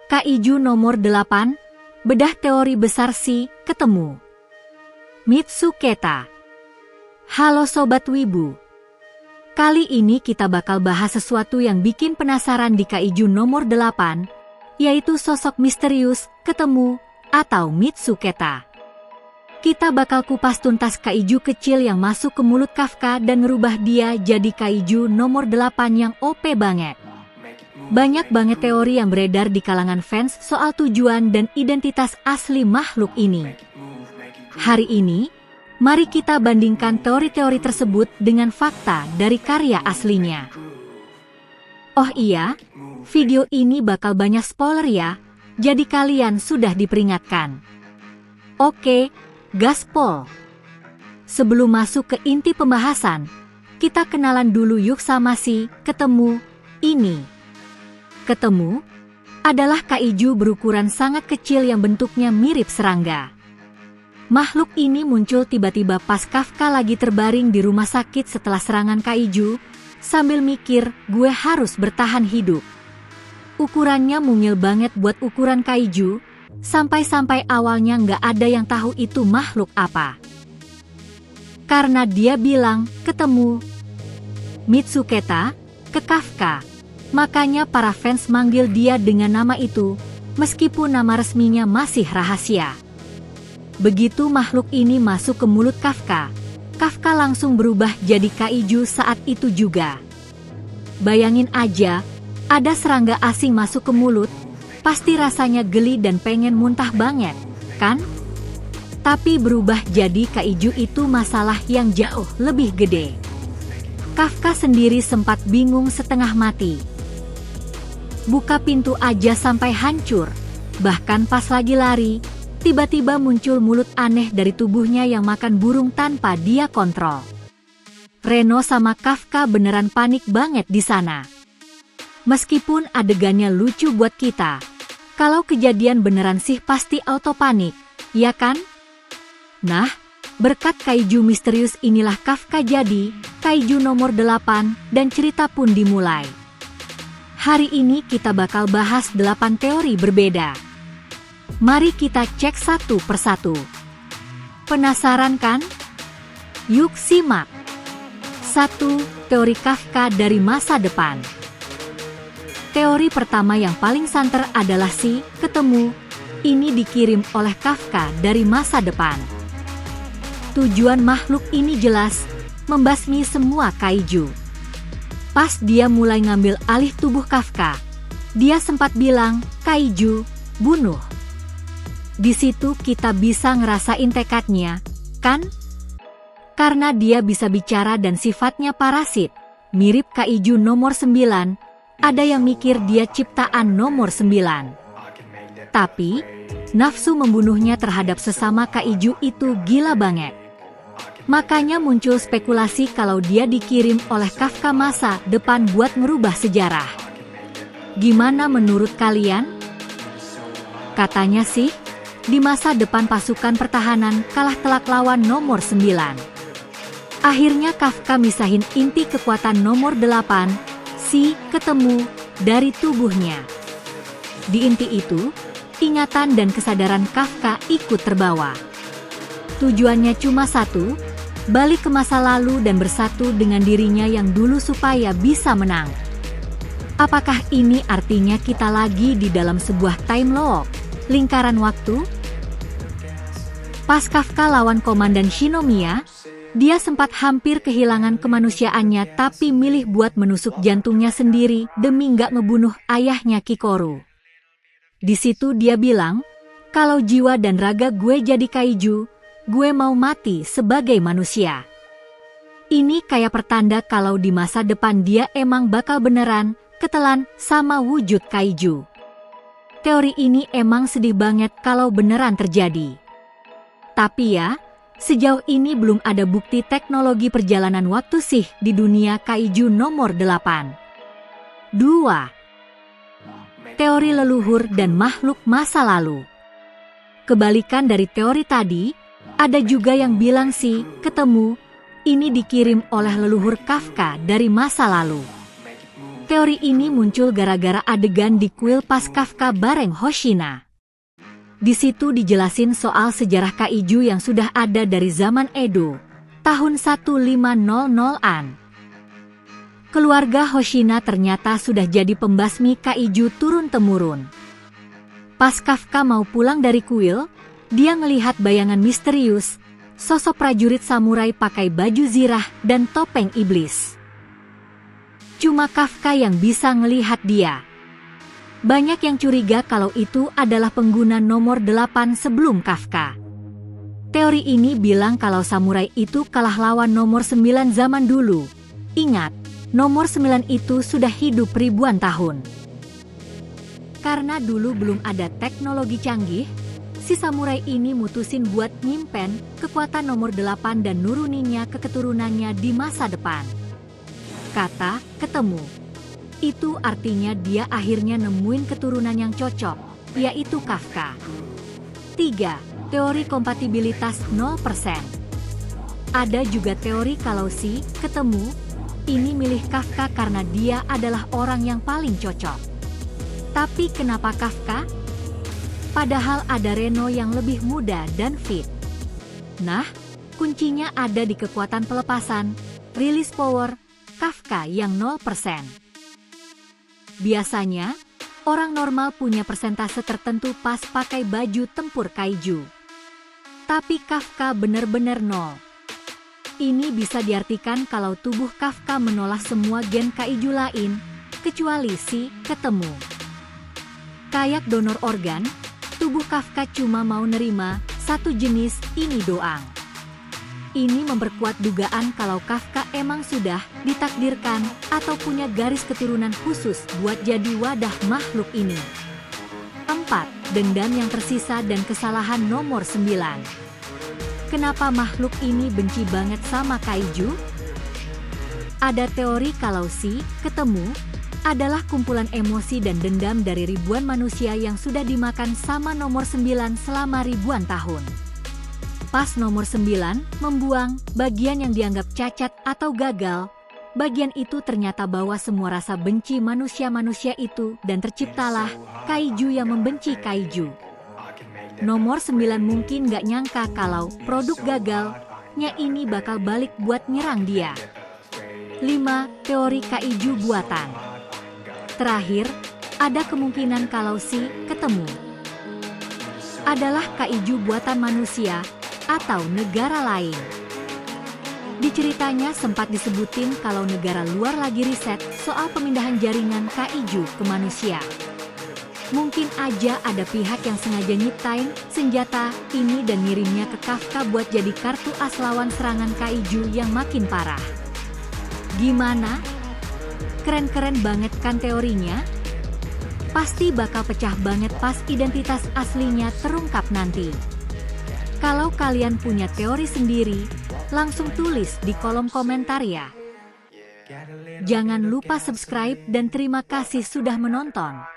Kaiju nomor 8, bedah teori besar si ketemu. Mitsuketa. Halo Sobat Wibu. Kali ini kita bakal bahas sesuatu yang bikin penasaran di Kaiju nomor 8, yaitu sosok misterius ketemu atau Mitsuketa. Kita bakal kupas tuntas kaiju kecil yang masuk ke mulut Kafka dan ngerubah dia jadi kaiju nomor 8 yang OP banget. Banyak banget teori yang beredar di kalangan fans soal tujuan dan identitas asli makhluk ini. Hari ini, mari kita bandingkan teori-teori tersebut dengan fakta dari karya aslinya. Oh iya, video ini bakal banyak spoiler ya, jadi kalian sudah diperingatkan. Oke, gaspol. Sebelum masuk ke inti pembahasan, kita kenalan dulu yuk sama si ketemu ini. Ketemu adalah kaiju berukuran sangat kecil yang bentuknya mirip serangga. Makhluk ini muncul tiba-tiba pas Kafka lagi terbaring di rumah sakit setelah serangan kaiju, sambil mikir gue harus bertahan hidup. Ukurannya mungil banget buat ukuran kaiju, sampai-sampai awalnya nggak ada yang tahu itu makhluk apa. Karena dia bilang ketemu Mitsuketa ke Kafka, makanya para fans manggil dia dengan nama itu, meskipun nama resminya masih rahasia. Begitu makhluk ini masuk ke mulut Kafka, Kafka langsung berubah jadi kaiju saat itu juga. Bayangin aja, ada serangga asing masuk ke mulut, pasti rasanya geli dan pengen muntah banget, kan? Tapi berubah jadi kaiju itu masalah yang jauh lebih gede. Kafka sendiri sempat bingung setengah mati. Buka pintu aja sampai hancur, bahkan pas lagi lari, tiba-tiba muncul mulut aneh dari tubuhnya yang makan burung tanpa dia kontrol. Reno sama Kafka beneran panik banget di sana. Meskipun adegannya lucu buat kita, kalau kejadian beneran sih pasti auto panik, ya kan? Nah, berkat kaiju misterius inilah Kafka jadi kaiju nomor 8 dan cerita pun dimulai. Hari ini kita bakal bahas 8 teori berbeda. Mari kita cek satu persatu. Penasaran kan? Yuk simak. 1. Teori Kafka dari masa depan. Teori pertama yang paling santer adalah si ketemu ini dikirim oleh Kafka dari masa depan. Tujuan makhluk ini jelas, membasmi semua kaiju. Pas dia mulai ngambil alih tubuh Kafka, dia sempat bilang, kaiju, bunuh. Di situ kita bisa ngerasain tekadnya, kan? Karena dia bisa bicara dan sifatnya parasit, mirip kaiju nomor 9, ada yang mikir dia ciptaan nomor 9. Tapi, nafsu membunuhnya terhadap sesama kaiju itu gila banget. Makanya muncul spekulasi kalau dia dikirim oleh Kafka masa depan buat ngerubah sejarah. Gimana menurut kalian? Katanya sih, di masa depan pasukan pertahanan kalah telak lawan nomor 9. Akhirnya Kafka misahin inti kekuatan nomor 8, si ketemu dari tubuhnya. Di inti itu, ingatan dan kesadaran Kafka ikut terbawa. Tujuannya cuma satu, balik ke masa lalu dan bersatu dengan dirinya yang dulu supaya bisa menang. Apakah ini artinya kita lagi di dalam sebuah time loop, lingkaran waktu? Pas Kafka lawan Komandan Shinomiya, dia sempat hampir kehilangan kemanusiaannya tapi milih buat menusuk jantungnya sendiri demi nggak ngebunuh ayahnya Kikoru. Di situ dia bilang, kalau jiwa dan raga gue jadi kaiju, gue mau mati sebagai manusia. Ini kayak pertanda kalau di masa depan dia emang bakal beneran ketelan sama wujud kaiju. Teori ini emang sedih banget kalau beneran terjadi. Tapi ya, sejauh ini belum ada bukti teknologi perjalanan waktu sih di dunia kaiju nomor 8. 2. Teori leluhur dan makhluk masa lalu. Kebalikan dari teori tadi, ada juga yang bilang si ketemu ini dikirim oleh leluhur Kafka dari masa lalu. Teori ini muncul gara-gara adegan di kuil pas Kafka bareng Hoshina. Di situ dijelasin soal sejarah kaiju yang sudah ada dari zaman Edo, tahun 1500-an. Keluarga Hoshina ternyata sudah jadi pembasmi kaiju turun-temurun. Pas Kafka mau pulang dari kuil, dia ngelihat bayangan misterius, sosok prajurit samurai pakai baju zirah dan topeng iblis. Cuma Kafka yang bisa ngelihat dia. Banyak yang curiga kalau itu adalah pengguna nomor 8 sebelum Kafka. Teori ini bilang kalau samurai itu kalah lawan nomor 9 zaman dulu. Ingat, nomor 9 itu sudah hidup ribuan tahun. Karena dulu belum ada teknologi canggih, si samurai ini mutusin buat nyimpen kekuatan nomor 8 dan nuruninya ke keturunannya di masa depan. Kata ketemu. Itu artinya dia akhirnya nemuin keturunan yang cocok, yaitu Kafka. 3. Teori kompatibilitas 0%. Ada juga teori kalau si ketemu ini milih Kafka karena dia adalah orang yang paling cocok. Tapi kenapa Kafka? Padahal ada Reno yang lebih muda dan fit. Nah, kuncinya ada di kekuatan pelepasan, release power, Kafka yang 0%. Biasanya, orang normal punya persentase tertentu pas pakai baju tempur kaiju. Tapi Kafka benar-benar 0. Ini bisa diartikan kalau tubuh Kafka menolak semua gen kaiju lain, kecuali si ketemu. Kayak donor organ, tubuh Kafka cuma mau nerima satu jenis ini doang. Ini memperkuat dugaan kalau Kafka emang sudah ditakdirkan atau punya garis keturunan khusus buat jadi wadah makhluk ini. 4. Dendam yang tersisa dan kesalahan nomor 9. Kenapa makhluk ini benci banget sama kaiju? Ada teori kalau si ketemu adalah kumpulan emosi dan dendam dari ribuan manusia yang sudah dimakan sama nomor 9 selama ribuan tahun. Pas nomor 9 membuang bagian yang dianggap cacat atau gagal, bagian itu ternyata bawa semua rasa benci manusia-manusia itu dan terciptalah kaiju yang membenci kaiju. Nomor 9 mungkin gak nyangka kalau produk gagalnya ini bakal balik buat nyerang dia. 5. Teori kaiju buatan. Terakhir, ada kemungkinan kalau si ketemu adalah kaiju buatan manusia atau negara lain. Di ceritanya sempat disebutin kalau negara luar lagi riset soal pemindahan jaringan kaiju ke manusia. Mungkin aja ada pihak yang sengaja nyiptain senjata ini dan ngirimnya ke Kafka buat jadi kartu as lawan serangan kaiju yang makin parah. Gimana? Keren-keren banget kan teorinya? Pasti bakal pecah banget pas identitas aslinya terungkap nanti. Kalau kalian punya teori sendiri, langsung tulis di kolom komentar ya. Jangan lupa subscribe dan terima kasih sudah menonton.